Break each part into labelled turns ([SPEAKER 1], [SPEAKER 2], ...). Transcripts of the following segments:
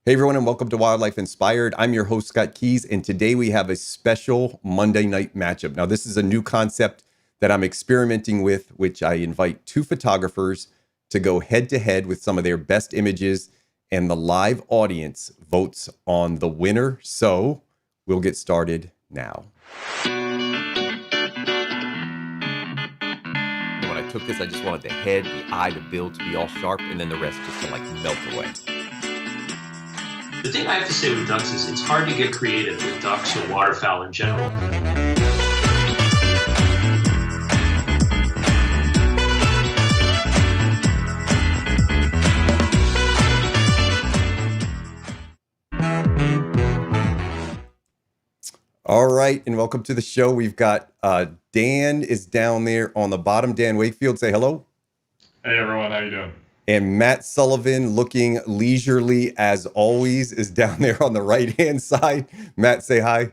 [SPEAKER 1] Hey everyone, and welcome to Wildlife Inspired. I'm your host, Scott Keys, and today we have a special Monday night matchup. Now, this is a new concept that I'm experimenting with, which I invite two photographers to go head to head with some of their best images, and the live audience votes on the winner. So we'll get started now. When I took this, I just wanted the head, the eye, the bill to be all sharp, and then the rest just to like melt away.
[SPEAKER 2] The thing I have to say with ducks is it's hard to get creative with ducks or waterfowl in general.
[SPEAKER 1] All right, and welcome to the show. We've got Dan is down there on the bottom. Dan Wakefield, say hello.
[SPEAKER 3] Hey everyone, how you doing?
[SPEAKER 1] And Matt Sullivan, looking leisurely as always, is down there on the right-hand side. Matt, say hi.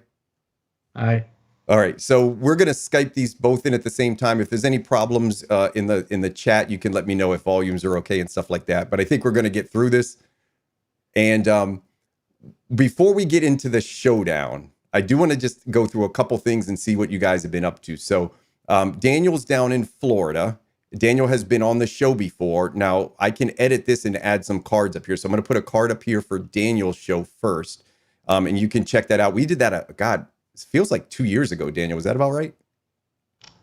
[SPEAKER 4] Hi.
[SPEAKER 1] All right, so we're going to Skype these both in at the same time. If there's any problems in the chat, you can let me know if volumes are okay and stuff like that. But I think we're going to get through this. And before we get into the showdown, I do want to just go through a couple things and see what you guys have been up to. So Daniel's down in Florida. Daniel has been on the show before. Now, I can edit this and add some cards up here. So I'm going to put a card up here for Daniel's show first. And you can check that out. We did that, God, it feels like 2 years ago, Daniel. Was that about right?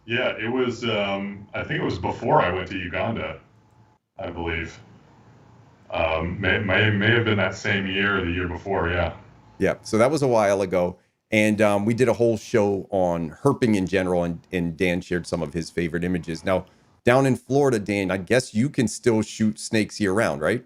[SPEAKER 3] Yeah, it was, I think it was before I went to Uganda, I believe. May have been that same year or the year before, yeah.
[SPEAKER 1] Yeah, so that was a while ago. And we did a whole show on herping in general, and Dan shared some of his favorite images. Now, down in Florida, Dan, I guess you can still shoot snakes year-round, right?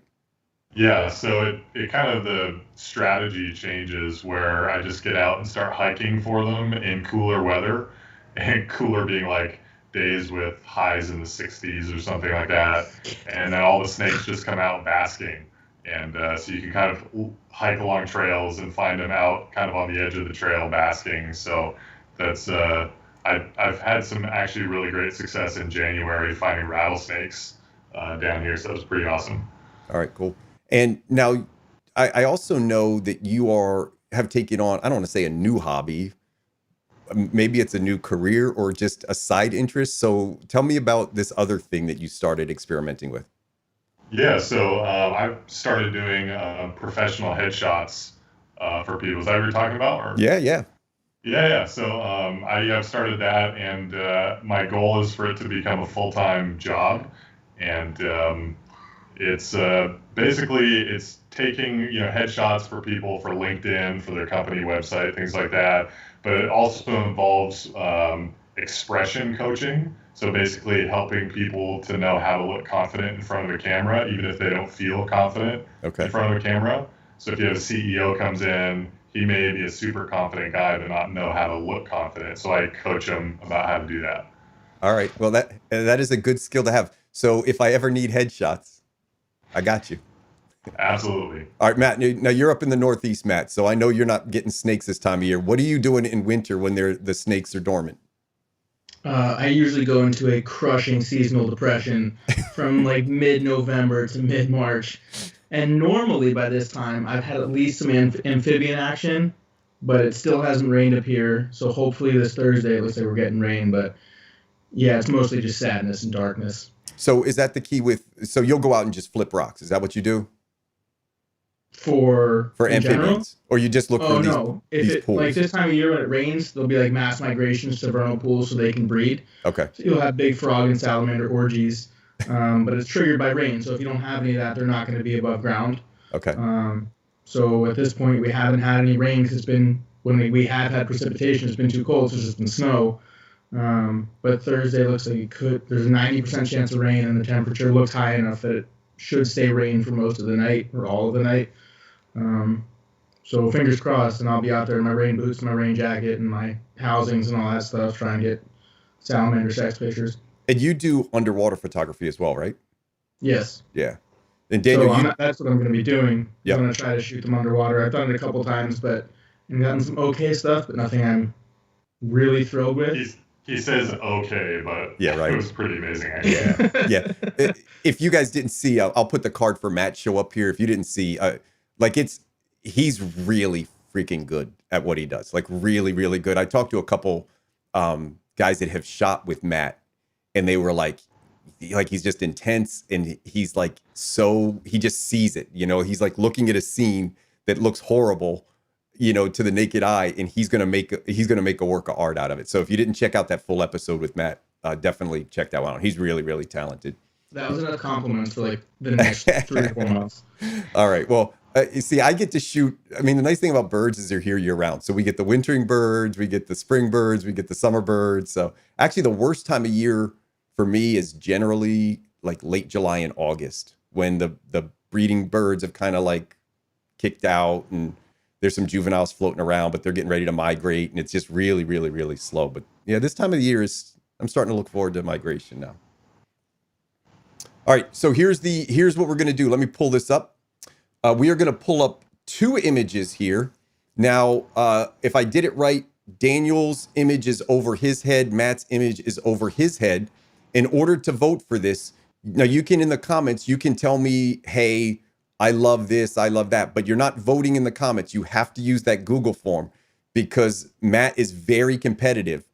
[SPEAKER 3] Yeah, so it kind of, the strategy changes where I just get out and start hiking for them in cooler weather, and cooler being like days with highs in the 60s or something like that. And then all the snakes just come out basking. And so you can kind of hike along trails and find them out kind of on the edge of the trail basking. So that's, I've had some actually really great success in January finding rattlesnakes down here. So that was pretty awesome.
[SPEAKER 1] All right, cool. And now I also know that you have taken on, I don't want to say a new hobby, maybe it's a new career or just a side interest. So tell me about this other thing that you started experimenting with.
[SPEAKER 3] Yeah, so I started doing professional headshots for people. Is that what you're talking about? Or?
[SPEAKER 1] Yeah.
[SPEAKER 3] So I've started that, and my goal is for it to become a full-time job. And it's basically it's taking headshots for people for LinkedIn, for their company website, things like that. But it also involves expression coaching. So basically helping people to know how to look confident in front of a camera, even if they don't feel confident in front of a camera. So if you have a CEO comes in, he may be a super confident guy, but not know how to look confident. So I coach him about how to do that.
[SPEAKER 1] All right. Well, that is a good skill to have. So if I ever need headshots, I got you.
[SPEAKER 3] Absolutely.
[SPEAKER 1] All right, Matt, now you're up in the Northeast, Matt. So I know you're not getting snakes this time of year. What are you doing in winter when the snakes are dormant?
[SPEAKER 4] I usually go into a crushing seasonal depression from like mid-November to mid-March. And normally by this time, I've had at least some amphibian action, but it still hasn't rained up here. So hopefully this Thursday, it looks like we're getting rain. But yeah, it's mostly just sadness and darkness.
[SPEAKER 1] So is that the key so you'll go out and just flip rocks? Is that what you do?
[SPEAKER 4] For
[SPEAKER 1] amphibians? Or you just look for these pools?
[SPEAKER 4] Like this time of year when it rains, there'll be like mass migrations to vernal pools so they can breed.
[SPEAKER 1] Okay.
[SPEAKER 4] So you'll have big frog and salamander orgies, but it's triggered by rain. So if you don't have any of that, they're not going to be above ground.
[SPEAKER 1] Okay.
[SPEAKER 4] So at this point, we haven't had any rain because it's been, when we have had precipitation, it's been too cold, so it's just been snow. But Thursday looks like there's a 90% chance of rain, and the temperature looks high enough that it should stay rain for most of the night or all of the night. So fingers crossed, and I'll be out there in my rain boots, my rain jacket, and my housings and all that stuff, trying to get salamander sex pictures.
[SPEAKER 1] And you do underwater photography as well, right?
[SPEAKER 4] Yes.
[SPEAKER 1] Yeah. And Daniel,
[SPEAKER 4] that's what I'm going to be doing.
[SPEAKER 1] Yep.
[SPEAKER 4] I'm going to try to shoot them underwater. I've done it a couple times, but I've gotten some okay stuff, but nothing I'm really thrilled with.
[SPEAKER 3] He says okay, but
[SPEAKER 1] yeah, right.
[SPEAKER 3] It was pretty amazing, actually.
[SPEAKER 1] Yeah. If you guys didn't see, I'll put the card for Matt's show up here. If you didn't see, like it's he's really freaking good at what he does. Like really, really good. I talked to a couple guys that have shot with Matt, and they were like he's just intense, and he's like he just sees it. He's like looking at a scene that looks horrible, to the naked eye, and he's gonna make a work of art out of it. So if you didn't check out that full episode with Matt, definitely check that one out. He's really, really talented.
[SPEAKER 4] That was enough compliments for like the next 3 or 4 months.
[SPEAKER 1] All right. Well, you see, I get to shoot. I mean, the nice thing about birds is they're here year round. So we get the wintering birds, we get the spring birds, we get the summer birds. So actually, the worst time of year for me is generally like late July and August, when the breeding birds have kind of like kicked out, and there's some juveniles floating around, but they're getting ready to migrate, and it's just really, really, really slow. But yeah, this time of the year I'm starting to look forward to migration now. All right, so here's what we're going to do. Let me pull this up. We are going to pull up 2 images here. Now, if I did it right, Daniel's image is over his head. Matt's image is over his head. In order to vote for this, now you can, in the comments, you can tell me, hey, I love this, I love that, but you're not voting in the comments. You have to use that Google form, because Matt is very competitive.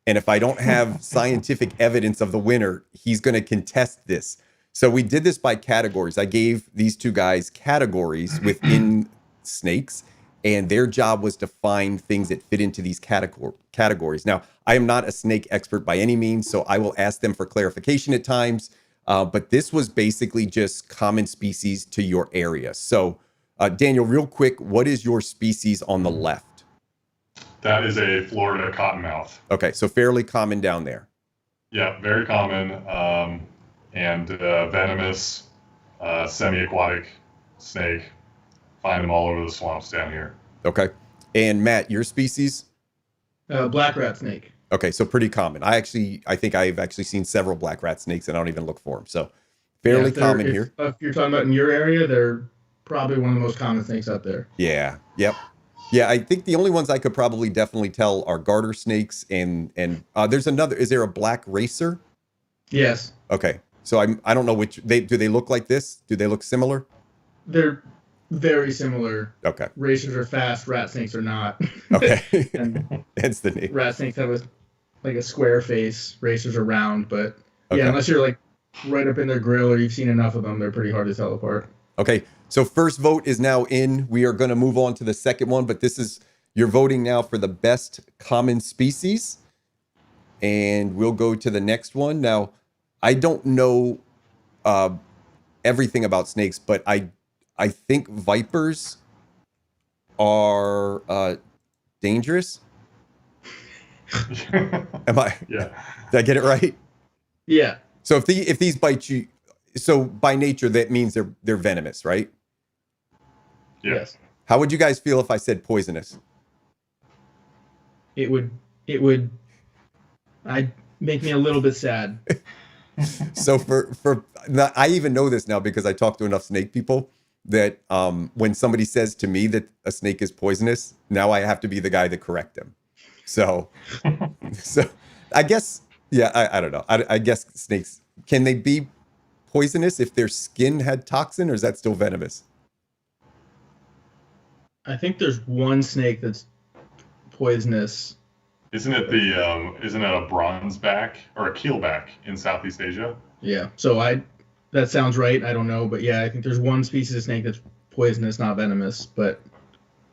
[SPEAKER 1] And if I don't have scientific evidence of the winner, he's going to contest this. So we did this by categories. I gave these 2 guys categories within snakes, and their job was to find things that fit into these categories. Now, I am not a snake expert by any means, so I will ask them for clarification at times. But this was basically just common species to your area. So, Daniel, real quick, what is your species on the left?
[SPEAKER 3] That is a Florida cottonmouth.
[SPEAKER 1] Okay, so fairly common down there.
[SPEAKER 3] Yeah, very common, and venomous, semi-aquatic snake. Find them all over the swamps down here.
[SPEAKER 1] Okay. And Matt, your species?
[SPEAKER 4] Black rat snake.
[SPEAKER 1] Okay, so pretty common. I think I've actually seen several black rat snakes, and I don't even look for them. So fairly common here.
[SPEAKER 4] If you're talking about in your area, they're probably one of the most common snakes out there.
[SPEAKER 1] Yeah. Yep. Yeah, I think the only ones I could probably definitely tell are garter snakes, and there's another. Is there a black racer?
[SPEAKER 4] Yes.
[SPEAKER 1] Okay. So I don't know which do they look like this? Do they look similar?
[SPEAKER 4] They're very similar.
[SPEAKER 1] Okay.
[SPEAKER 4] Racers are fast, rat snakes are not.
[SPEAKER 1] Okay.
[SPEAKER 4] And
[SPEAKER 1] That's the name.
[SPEAKER 4] rat snakes have a square face. Racers are round, but
[SPEAKER 1] Okay.
[SPEAKER 4] yeah, unless you're like right up in their grill or you've seen enough of them, they're pretty hard to tell apart.
[SPEAKER 1] Okay. So first vote is now in. We are going to move on to the second one, but you're voting now for the best common species. And we'll go to the next one. Now, I don't know everything about snakes, but I think vipers are dangerous. Am I?
[SPEAKER 3] Yeah.
[SPEAKER 1] Did I get it right?
[SPEAKER 4] Yeah.
[SPEAKER 1] So if these bite you, so by nature that means they're venomous, right?
[SPEAKER 3] Yeah.
[SPEAKER 4] Yes.
[SPEAKER 1] How would you guys feel if I said poisonous?
[SPEAKER 4] It would I'd make me a little bit sad.
[SPEAKER 1] So I even know this now because I talk to enough snake people that when somebody says to me that a snake is poisonous, now I have to be the guy to correct them. So I guess, yeah, I don't know. I guess snakes, can they be poisonous if their skin had toxin, or is that still venomous?
[SPEAKER 4] I think there's one snake that's poisonous.
[SPEAKER 3] Isn't it a bronzeback or a keelback in Southeast Asia?
[SPEAKER 4] Yeah. So that sounds right. I don't know, but yeah, I think there's one species of snake that's poisonous, not venomous, but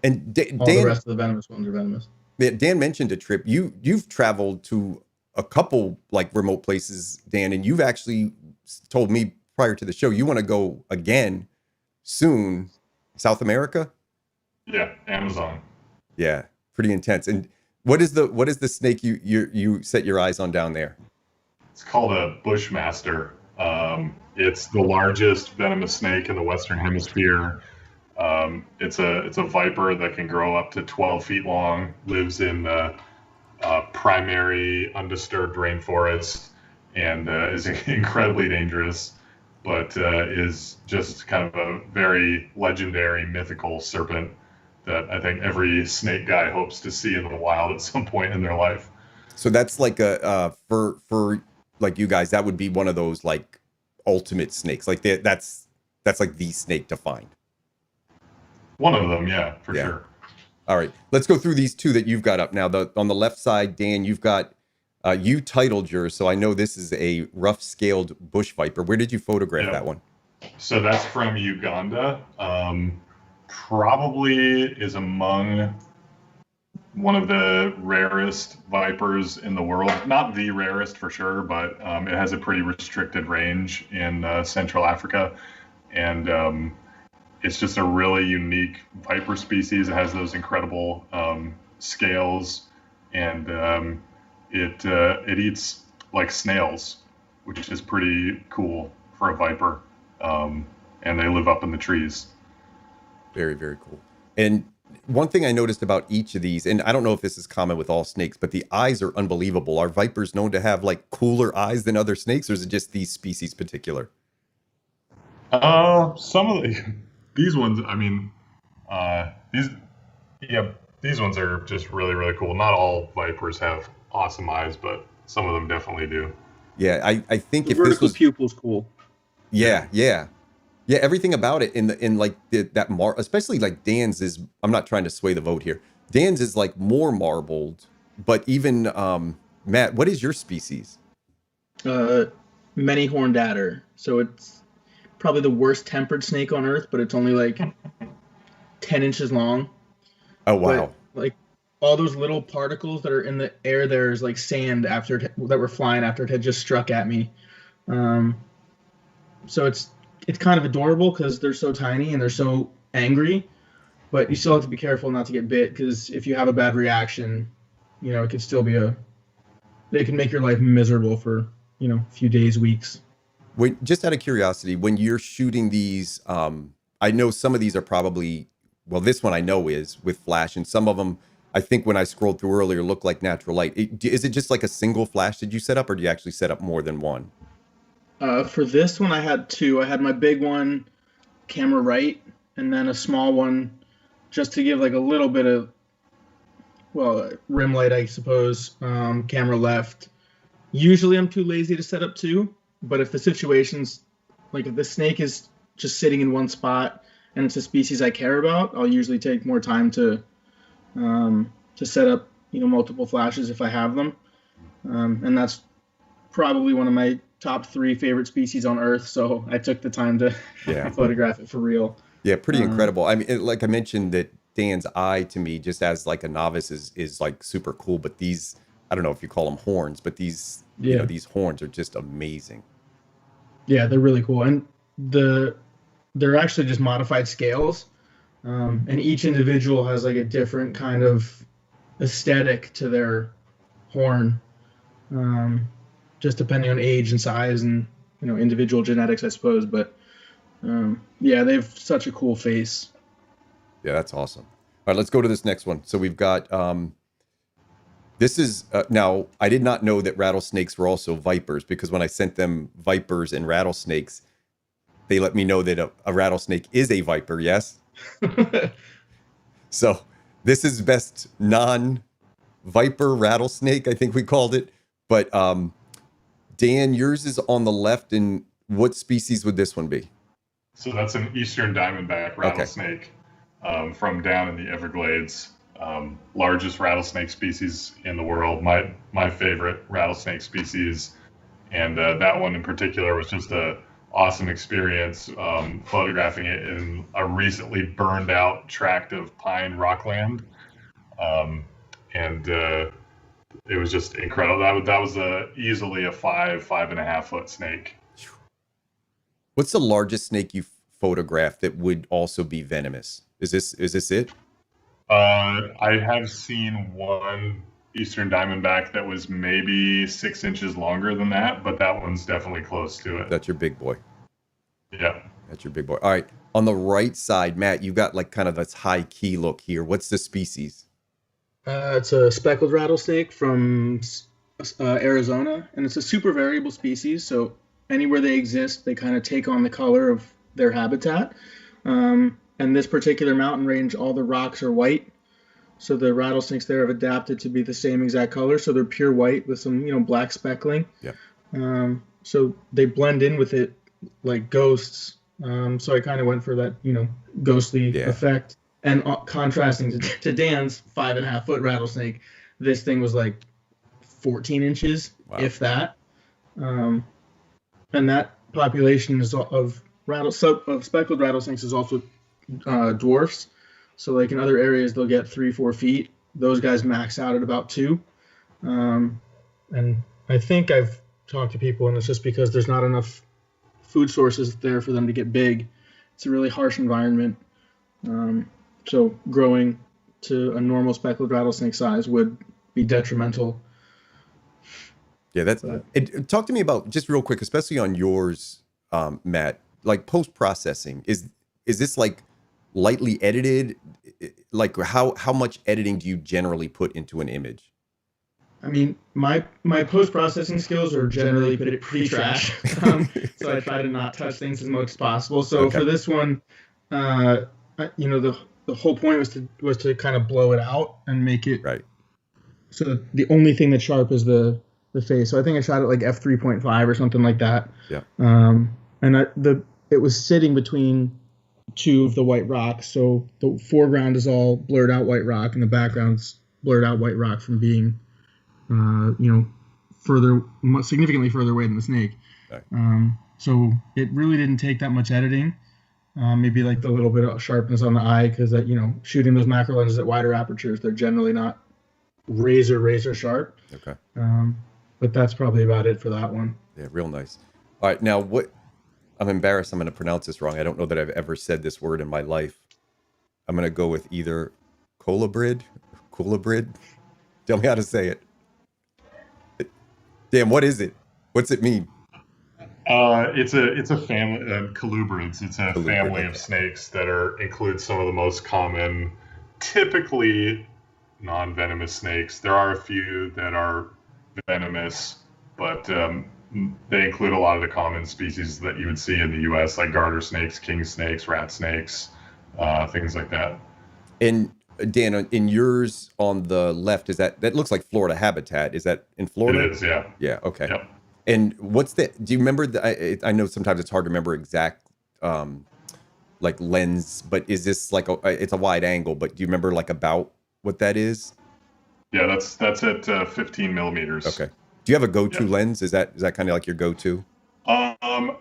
[SPEAKER 4] all the rest of the venomous ones are venomous.
[SPEAKER 1] Dan mentioned a trip. You've traveled to a couple like remote places, Dan, and you've actually told me prior to the show you want to go again soon. South America?
[SPEAKER 3] Yeah, Amazon.
[SPEAKER 1] Yeah, pretty intense. And what is the snake you set your eyes on down there?
[SPEAKER 3] It's called a bushmaster. It's the largest venomous snake in the Western Hemisphere. It's a viper that can grow up to 12 feet long, lives in the primary undisturbed rainforest, and is incredibly dangerous, but is just kind of a very legendary, mythical serpent that I think every snake guy hopes to see in the wild at some point in their life.
[SPEAKER 1] So that's like for like you guys, that would be one of those like ultimate snakes. Like that's like the snake to find.
[SPEAKER 3] One of them, yeah, for
[SPEAKER 1] Yeah.
[SPEAKER 3] sure.
[SPEAKER 1] All right, let's go through these two that you've got up now. On the left side, Dan, you've got you titled yours, so I know this is a rough-scaled bush viper. Where did you photograph
[SPEAKER 3] Yeah.
[SPEAKER 1] that one?
[SPEAKER 3] So that's from Uganda. Probably is among one of the rarest vipers in the world. Not the rarest for sure, but it has a pretty restricted range in Central Africa. And it's just a really unique viper species. It has those incredible scales, and it eats like snails, which is pretty cool for a viper. And they live up in the trees.
[SPEAKER 1] Very, very cool. And one thing I noticed about each of these, and I don't know if this is common with all snakes, but the eyes are unbelievable. Are vipers known to have like cooler eyes than other snakes, or is it just these species particular?
[SPEAKER 3] Some of these ones, I mean, these ones are just really, really cool. Not all vipers have awesome eyes, but some of them definitely do.
[SPEAKER 1] Yeah, I think
[SPEAKER 4] The
[SPEAKER 1] if this
[SPEAKER 4] vertical
[SPEAKER 1] was
[SPEAKER 4] pupil's cool.
[SPEAKER 1] yeah, everything about it in like especially like Dan's is, I'm not trying to sway the vote here. Dan's is like more marbled, but even Matt, what is your species?
[SPEAKER 4] Many horned adder. So it's probably the worst tempered snake on earth, but it's only like 10 inches long.
[SPEAKER 1] Oh wow.
[SPEAKER 4] But, like all those little particles that are in the air there is like sand that were flying after it had just struck at me. So it's kind of adorable because they're so tiny and they're so angry, but you still have to be careful not to get bit, because if you have a bad reaction, it could still be they can make your life miserable for, a few days, weeks.
[SPEAKER 1] Just out of curiosity, when you're shooting these, I know some of these are probably, well, this one I know is with flash, and some of them, I think when I scrolled through earlier, look like natural light. Is it just like a single flash did you set up, or do you actually set up more than one?
[SPEAKER 4] For this one, I had two. I had my big one, camera right, and then a small one, just to give like a little bit of, rim light, I suppose. Camera left. Usually, I'm too lazy to set up two, but if the situation's like if the snake is just sitting in one spot and it's a species I care about, I'll usually take more time to set up multiple flashes if I have them, and that's probably one of my top 3 favorite species on Earth. So I took the time to photograph it for real.
[SPEAKER 1] Yeah, pretty incredible. I mean, like I mentioned, that Dan's eye to me, just as like a novice, is like super cool. But these, I don't know if you call them horns, but these, these horns are just amazing.
[SPEAKER 4] Yeah, they're really cool, and they're actually just modified scales, and each individual has like a different kind of aesthetic to their horn, just depending on age and size and individual genetics, I suppose. But they have such a cool face.
[SPEAKER 1] Yeah, that's awesome. All right, let's go to this next one. So we've got this is now, I did not know that rattlesnakes were also vipers, because when I sent them vipers and rattlesnakes, they let me know that a rattlesnake is a viper. Yes. So this is best non-viper rattlesnake, I think we called it. But Dan, yours is on the left, and what species would this one be?
[SPEAKER 3] So that's an eastern diamondback rattlesnake, from down in the Everglades. Largest rattlesnake species in the world. My favorite rattlesnake species, and that one in particular was just a awesome experience, photographing it in a recently burned out tract of pine rockland, and it was just incredible. That was easily a 5.5 foot snake.
[SPEAKER 1] What's the largest snake you photographed that would also be venomous? Is this it?
[SPEAKER 3] I have seen one eastern diamondback that was maybe 6 inches longer than that, but that one's definitely close to it.
[SPEAKER 1] That's your big boy.
[SPEAKER 3] Yeah.
[SPEAKER 1] That's your big boy. All right. On the right side, Matt, you've got like kind of this high key look here. What's the species?
[SPEAKER 4] It's a speckled rattlesnake from Arizona, and it's a super variable species. So anywhere they exist, they kind of take on the color of their habitat. And this particular mountain range, all the rocks are white. So the rattlesnakes there have adapted to be the same exact color. So they're pure white with some, black speckling.
[SPEAKER 1] Yeah.
[SPEAKER 4] So they blend in with it like ghosts. So I kind of went for that, ghostly effect. And contrasting to Dan's 5.5-foot rattlesnake, this thing was like 14 inches,
[SPEAKER 1] Wow.
[SPEAKER 4] if that. And that population is of speckled rattlesnakes is also dwarfs. So like in other areas, they'll get 3-4 feet. Those guys max out at about 2. And I think I've talked to people, and it's just because there's not enough food sources there for them to get big. It's a really harsh environment. So growing to a normal speckled rattlesnake size would be detrimental.
[SPEAKER 1] Yeah, that's talk to me about, just real quick, especially on yours, Matt, like post-processing. Is this like lightly edited? Like how much editing do you generally put into an image?
[SPEAKER 4] I mean, my post-processing skills are generally pretty trash. So I try to not touch things as much as possible. So for this one, the whole point was to kind of blow it out and make it
[SPEAKER 1] right.
[SPEAKER 4] So the only thing that's sharp is the face. So I think I shot it like f3.5 or something like that.
[SPEAKER 1] Yeah.
[SPEAKER 4] And it was sitting between 2 of the white rocks. So the foreground is all blurred out white rock, and the background's blurred out white rock from being, significantly further away than the snake.
[SPEAKER 1] Right.
[SPEAKER 4] So it really didn't take that much editing. Maybe like the little bit of sharpness on the eye, because shooting those macro lenses at wider apertures, they're generally not razor sharp.
[SPEAKER 1] Okay.
[SPEAKER 4] But that's probably about it for that one.
[SPEAKER 1] Yeah, real nice. All right, now I'm embarrassed I'm going to pronounce this wrong. I don't know that I've ever said this word in my life. I'm going to go with either Colubrid. Tell me how to say it. Damn, what is it? What's it mean?
[SPEAKER 3] It's a family, Colubrids. It's a family of snakes that include some of the most common, typically non-venomous snakes. There are a few that are venomous, but they include a lot of the common species that you would see in the U.S., like garter snakes, king snakes, rat snakes, things like that.
[SPEAKER 1] And Dan, in yours on the left, that looks like Florida habitat? Is that in Florida?
[SPEAKER 3] It is, yeah.
[SPEAKER 1] Yeah. Okay.
[SPEAKER 3] Yep.
[SPEAKER 1] And what's the? Do you remember? I know sometimes it's hard to remember exact, like lens, but is this like it's a wide angle? But do you remember like about what that is?
[SPEAKER 3] Yeah, that's at 15 millimeters.
[SPEAKER 1] Okay. Do you have a go-to lens? Is that kind of like your go-to?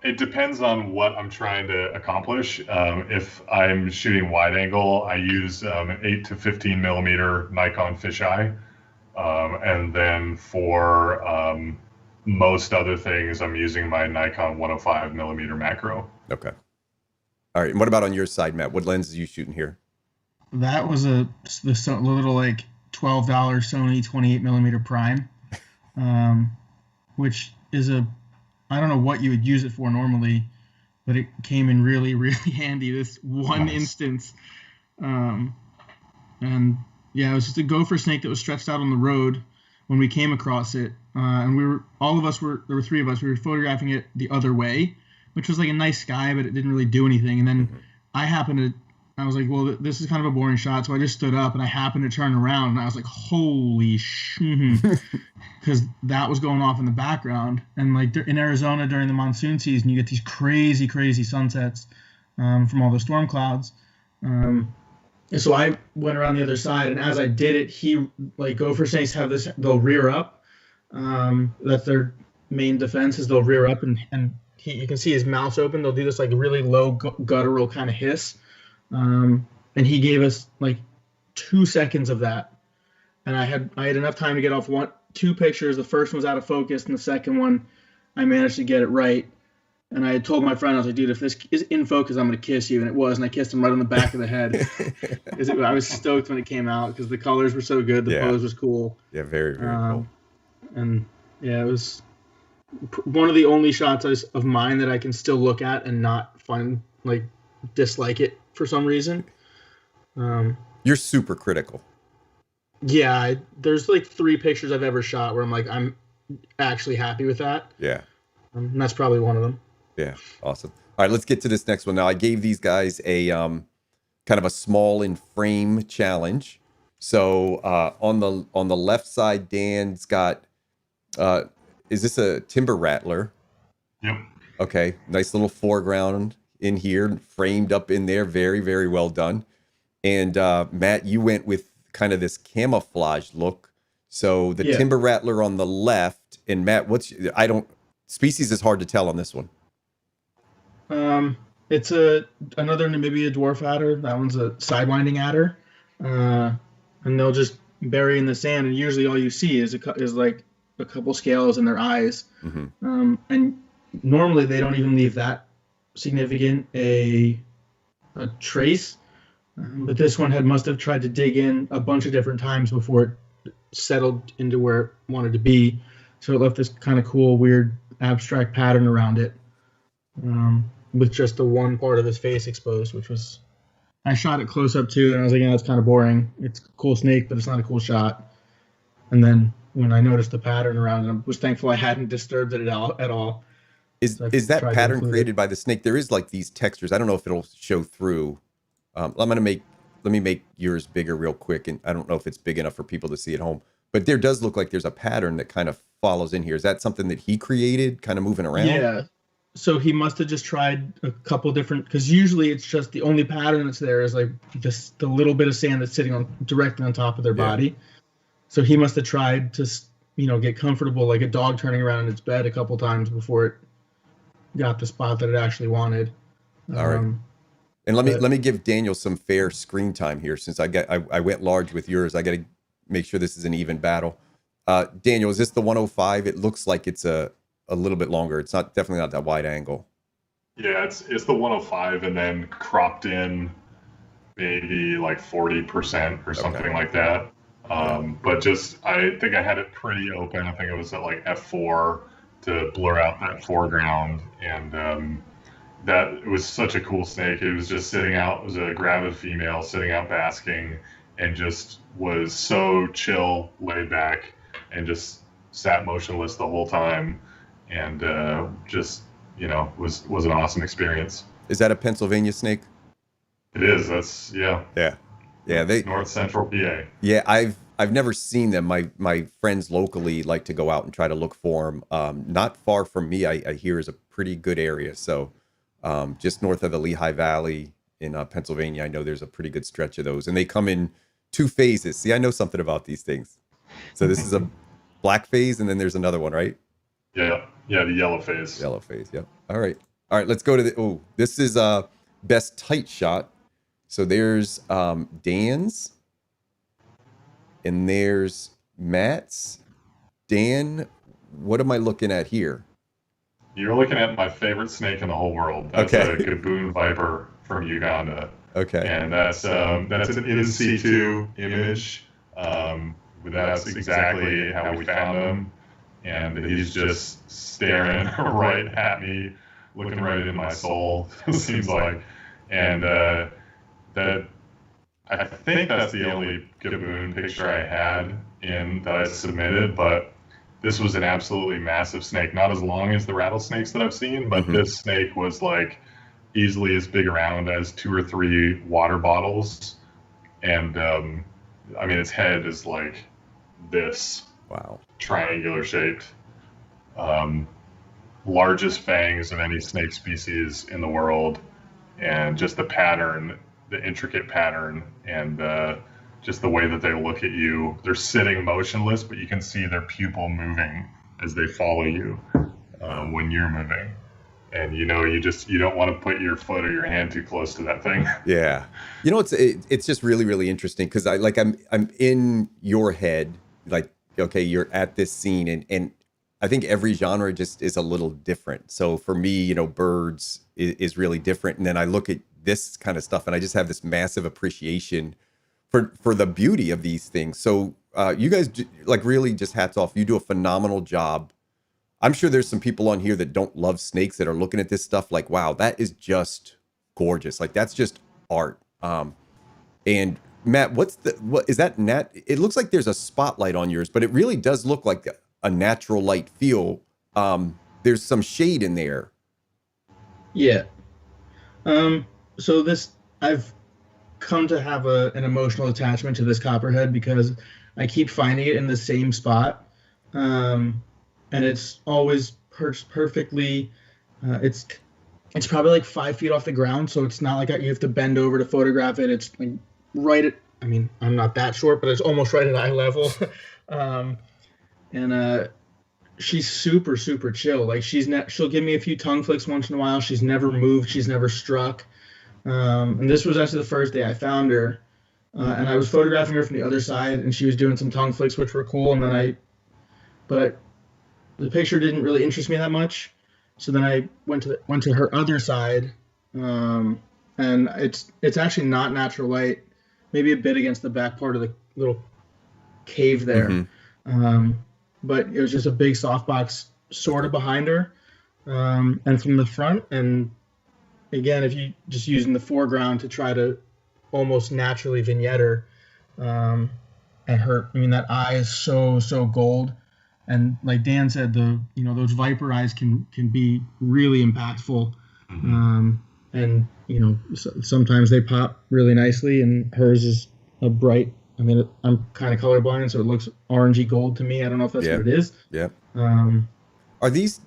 [SPEAKER 3] It depends on what I'm trying to accomplish. If I'm shooting wide angle, I use an 8 to 15 millimeter Nikon fisheye, and then for most other things, I'm using my Nikon 105 millimeter macro.
[SPEAKER 1] Okay. All right. And what about on your side, Matt? What lens are you shooting here?
[SPEAKER 4] That was the little like $12 Sony 28 millimeter prime, which is I don't know what you would use it for normally, but it came in really, really handy this one instance. And yeah, it was just a gopher snake that was stretched out on the road when we came across it. And there were 3 of us, we were photographing it the other way, which was like a nice sky, but it didn't really do anything. And then I was like, well, this is kind of a boring shot. So I just stood up and I happened to turn around and I was like, holy shit. Because that was going off in the background. And like in Arizona during the monsoon season, you get these crazy, crazy sunsets from all the storm clouds. And so I went around the other side, and as I did it, gopher snakes have this, they'll rear up. That's their main defense, is they'll rear up and you can see his mouth open. They'll do this like really low guttural kind of hiss. And he gave us like 2 seconds of that. And I had enough time to get off 2 pictures. The first one was out of focus, and the second one, I managed to get it right. And I had told my friend, I was like, dude, if this is in focus, I'm going to kiss you. And it was. And I kissed him right on the back of the head. I was stoked when it came out because the colors were so good. The pose was cool.
[SPEAKER 1] Yeah, very, very cool.
[SPEAKER 4] And yeah, it was one of the only shots of mine that I can still look at and not dislike it for some reason.
[SPEAKER 1] You're super critical.
[SPEAKER 4] Yeah, there's like 3 pictures I've ever shot where I'm like, I'm actually happy with that.
[SPEAKER 1] Yeah.
[SPEAKER 4] And that's probably one of them.
[SPEAKER 1] Yeah, awesome. All right, let's get to this next one. Now, I gave these guys a kind of a small in frame challenge. So on the left side, Dan's got, is this a timber rattler?
[SPEAKER 3] Yep.
[SPEAKER 1] Okay, nice little foreground in here, framed up in there. Very, very well done. And Matt, you went with kind of this camouflage look. So the
[SPEAKER 4] Yeah.
[SPEAKER 1] timber rattler on the left, and Matt, species is hard to tell on this one.
[SPEAKER 4] It's another Namibia dwarf adder. That one's a sidewinding adder, and they'll just bury in the sand. And usually, all you see is like a couple scales in their eyes.
[SPEAKER 1] Mm-hmm.
[SPEAKER 4] And normally, they don't even leave that significant a trace. But this one must have tried to dig in a bunch of different times before it settled into where it wanted to be. So it left this kind of cool, weird, abstract pattern around it. With just the one part of his face exposed, which was, I shot it close up too, and I was like, yeah, that's kind of boring. It's a cool snake, but it's not a cool shot. And then when I noticed the pattern around it, I was thankful I hadn't disturbed it at all.
[SPEAKER 1] Is that pattern created by the snake? There is like these textures. I don't know if it'll show through. Let me make yours bigger real quick, and I don't know if it's big enough for people to see at home. But there does look like there's a pattern that kind of follows in here. Is that something that he created, kind of moving around?
[SPEAKER 4] Yeah. So he must have just tried a couple different, because usually it's just the only pattern that's there is like the little bit of sand that's sitting directly on top of their body. So he must have tried to, get comfortable like a dog turning around in its bed a couple times before it got the spot that it actually wanted.
[SPEAKER 1] All right. And let me give Daniel some fair screen time here, since I went large with yours. I got to make sure this is an even battle. Daniel, is this the 105? It looks like it's a little bit longer. It's definitely not that wide angle.
[SPEAKER 3] Yeah, it's the 105 and then cropped in maybe like 40% or something like that. But I think I had it pretty open. I think it was at like f4 to blur out that foreground, and that it was such a cool snake. It was just sitting out. It was a gravid female sitting out basking, and just was so chill, laid back, and just sat motionless the whole time. And was an awesome experience.
[SPEAKER 1] Is that a Pennsylvania snake?
[SPEAKER 3] It is. That's yeah.
[SPEAKER 1] They
[SPEAKER 3] North Central PA.
[SPEAKER 1] Yeah, I've never seen them. My friends locally like to go out and try to look for them. Not far from me, I hear is a pretty good area. So just north of the Lehigh Valley in Pennsylvania, I know there's a pretty good stretch of those, and they come in 2 phases. See, I know something about these things. So this is a black phase, and then there's another one, right?
[SPEAKER 3] Yeah, the yellow phase.
[SPEAKER 1] Yellow phase, yep. All right, let's go to this is best tight shot. So there's Dan's, and there's Matt's. Dan, what am I looking at here?
[SPEAKER 3] You're looking at my favorite snake in the whole world. That's a Gaboon Viper from Uganda.
[SPEAKER 1] Okay.
[SPEAKER 3] And that's an in situ image. That's exactly how we found him. And he's just staring right at me, looking right in my soul, it seems like. And that I think that's the only Gaboon picture I had that I submitted, but this was an absolutely massive snake. Not as long as the rattlesnakes that I've seen, but this snake was like easily as big around as 2 or 3 water bottles. And its head is like this.
[SPEAKER 1] Wow.
[SPEAKER 3] Triangular shaped, largest fangs of any snake species in the world, and just the pattern, the intricate pattern, and just the way that they look at you. They're sitting motionless, but you can see their pupil moving as they follow you when you're moving. And you don't want to put your foot or your hand too close to that thing.
[SPEAKER 1] Yeah, it's just really, really interesting, because I'm in your head, like, okay, you're at this scene, and I think every genre just is a little different. So for me, birds is really different, and then I look at this kind of stuff, and I just have this massive appreciation for the beauty of these things. So you guys, like, really just hats off. You do a phenomenal job. I'm sure there's some people on here that don't love snakes that are looking at this stuff like, wow, that is just gorgeous. Like, that's just art. And Matt, what is that it looks like there's a spotlight on yours, but it really does look like a natural light feel. There's some shade in there.
[SPEAKER 4] Yeah. So I've come to have an emotional attachment to this copperhead because I keep finding it in the same spot. And it's always perched perfectly. It's probably like 5 feet off the ground, so it's not like you have to bend over to photograph it. It's like right at, I mean, I'm not that short, but it's almost right at eye level. And she's super, super chill. Like she'll give me a few tongue flicks once in a while. She's never moved. She's never struck. And this was actually the first day I found her. And I was photographing her from the other side, and she was doing some tongue flicks, which were cool. And then but the picture didn't really interest me that much. So then I went to her other side, and it's actually not natural light, maybe a bit against the back part of the little cave there. Mm-hmm. But it was just a big softbox sort of behind her, and from the front. And again, if you just using the foreground to try to almost naturally vignette her, and her, I mean, that eye is so gold, and like Dan said, those viper eyes can be really impactful, mm-hmm. And sometimes they pop really nicely, and hers is a bright. I mean, I'm kind of colorblind, so it looks orangey gold to me. I don't know if that's what it is.
[SPEAKER 1] Yeah. Are these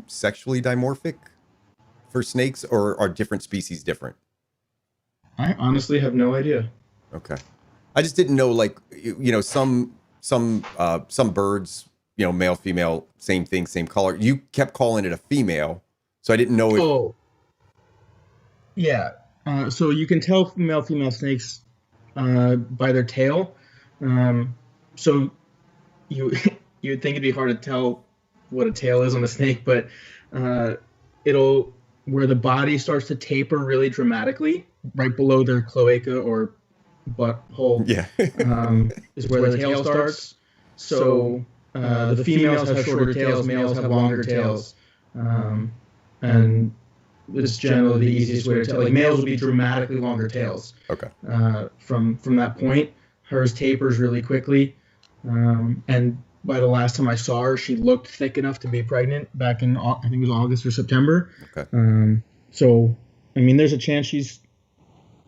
[SPEAKER 1] sexually dimorphic for snakes, or are different species different?
[SPEAKER 4] I honestly have no idea.
[SPEAKER 1] Okay. I just didn't know, like, some birds, male, female, same thing, same color. You kept calling it a female, so I didn't know if...
[SPEAKER 4] Oh. Yeah. So you can tell male, female snakes by their tail. So you would think it'd be hard to tell what a tail is on a snake, but where the body starts to taper really dramatically, right below their cloaca or butthole, is where the tail starts. So the females have shorter tails, males have longer tails, and it's generally the easiest way to tell. Like, males will be dramatically longer tails.
[SPEAKER 1] Okay.
[SPEAKER 4] From that point, hers tapers really quickly, and by the last time I saw her, she looked thick enough to be pregnant back in, I think it was August or September.
[SPEAKER 1] Okay.
[SPEAKER 4] So, I mean, there's a chance she's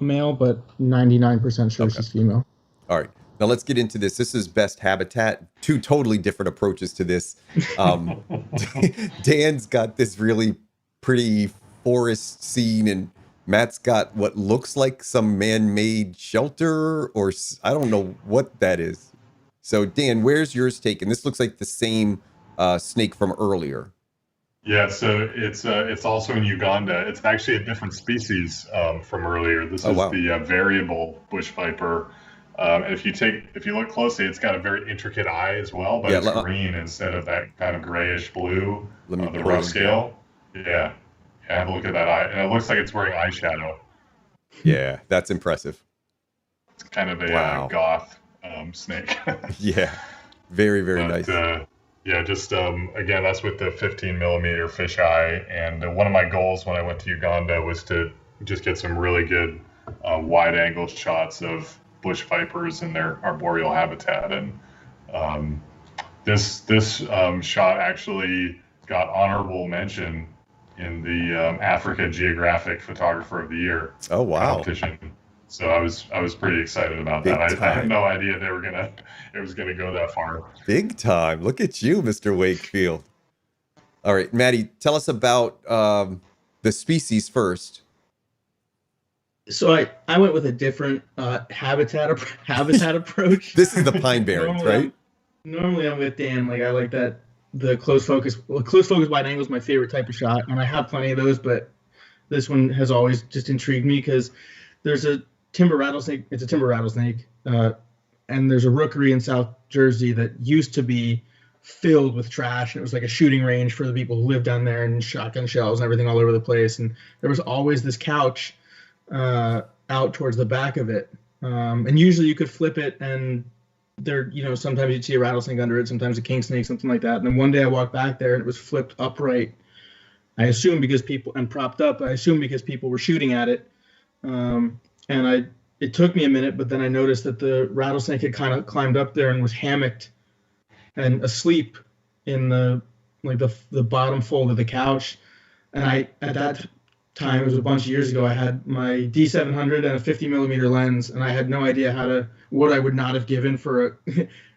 [SPEAKER 4] a male, but 99% sure she's female.
[SPEAKER 1] All right. Now let's get into this. This is best habitat. Two totally different approaches to this. Dan's got this really pretty forest scene, and Matt's got what looks like some man-made shelter, or I don't know what that is. So Dan, where's yours taken? This looks like the same snake from earlier.
[SPEAKER 3] Yeah, so it's also in Uganda. It's actually a different species from earlier. This is the variable bush viper. And if you look closely, it's got a very intricate eye as well, but it's green instead of that kind of grayish blue on the rough scale. Yeah, have a look at that eye, and it looks like it's wearing eyeshadow.
[SPEAKER 1] Yeah, that's impressive.
[SPEAKER 3] It's kind of a goth snake.
[SPEAKER 1] Yeah, very nice.
[SPEAKER 3] Again, that's with the 15 millimeter fisheye. And one of my goals when I went to Uganda was to just get some really good wide angle shots of bush vipers in their arboreal habitat. And this shot actually got honorable mention in the Africa Geographic Photographer of the Year competition. So I was pretty excited about that. I had no idea it was gonna go that far.
[SPEAKER 1] Big time! Look at you, Mr. Wakefield. All right, Maddie, tell us about the species first.
[SPEAKER 4] So I went with a different habitat approach.
[SPEAKER 1] This is the Pine Barrens, right?
[SPEAKER 4] Normally I'm with Dan. Like, I like that the close focus wide angle is my favorite type of shot, and I have plenty of those. But this one has always just intrigued me because there's a timber rattlesnake. It's a timber rattlesnake, and there's a rookery in South Jersey that used to be filled with trash, and it was like a shooting range for the people who lived down there, and shotgun shells and everything all over the place. And there was always this couch out towards the back of it, and usually you could flip it, and there, sometimes you'd see a rattlesnake under it, sometimes a king snake, something like that. And then one day I walked back there, and it was flipped upright. I assume because people were shooting at it. And it took me a minute, but then I noticed that the rattlesnake had kind of climbed up there and was hammocked and asleep in the bottom fold of the couch. And at that time, it was a bunch of years ago, I had my D700 and a 50 millimeter lens, and I had no idea what I would not have given for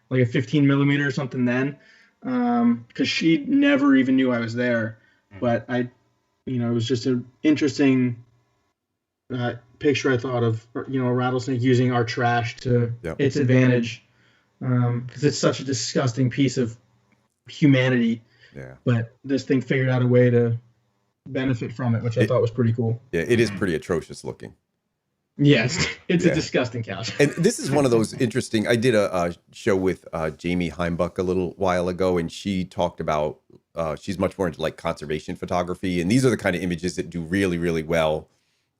[SPEAKER 4] a 15 millimeter or something then, because she never even knew I was there. But it was just an interesting picture I thought of, you know, a rattlesnake using our trash to its advantage, because it's such a disgusting piece of humanity.
[SPEAKER 1] Yeah.
[SPEAKER 4] But this thing figured out a way to benefit from it, which I thought was pretty cool.
[SPEAKER 1] Yeah, it is pretty atrocious looking.
[SPEAKER 4] Yes, it's a disgusting couch.
[SPEAKER 1] And this is one of those interesting. I did a show with Jamie Heimbuck a little while ago, and she talked about she's much more into like conservation photography, and these are the kind of images that do really, really well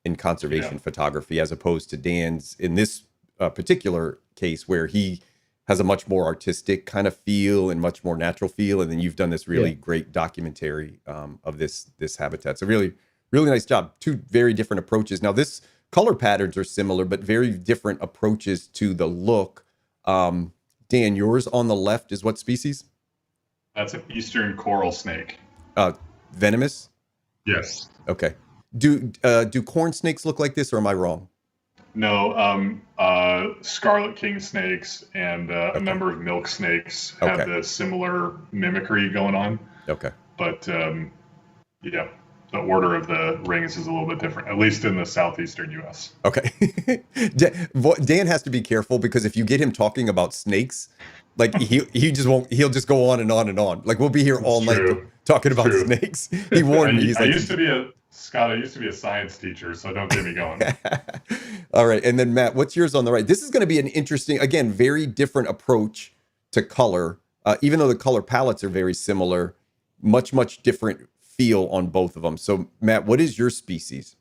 [SPEAKER 1] in conservation photography, as opposed to Dan's in this particular case, where he has a much more artistic kind of feel and much more natural feel, and then you've done this really great documentary of this habitat. So really, really nice job. Two very different approaches. Now this color patterns are similar, but very different approaches to the look. Dan, yours on the left is what species?
[SPEAKER 3] That's an eastern coral snake.
[SPEAKER 1] Venomous?
[SPEAKER 3] Yes.
[SPEAKER 1] Okay. Do corn snakes look like this, or am I wrong?
[SPEAKER 3] No, scarlet king snakes and a number of milk snakes have the similar mimicry going on. Okay. But yeah, the order of the rings is a little bit different, at least in the southeastern U.S.
[SPEAKER 1] Okay. Dan has to be careful, because if you get him talking about snakes, like he just won't. He'll just go on and on and on. Like we'll be here all night talking about snakes. He warned me. He's like, I used
[SPEAKER 3] to be a science teacher, so don't get me going.
[SPEAKER 1] All right, and then Matt, what's yours on the right? This is going to be an interesting, again, very different approach to color. Even though the color palettes are very similar, much different feel on both of them. So Matt, what is your species?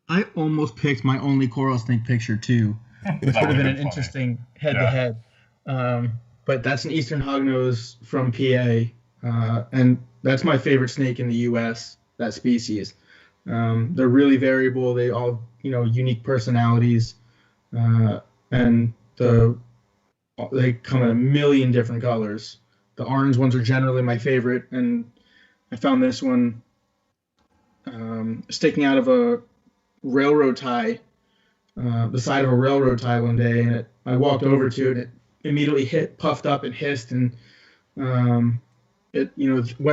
[SPEAKER 4] I almost picked my only coral snake picture too, which would have been an interesting head-to-head. But that's an eastern hognose from PA, and that's my favorite snake in the U.S., that species. They're really variable. They all, you know, unique personalities, and they come in a million different colors. The orange ones are generally my favorite, and I found this one sticking out of a railroad tie, the side of a railroad tie one day, and I walked over to it, and it immediately puffed up and hissed, and when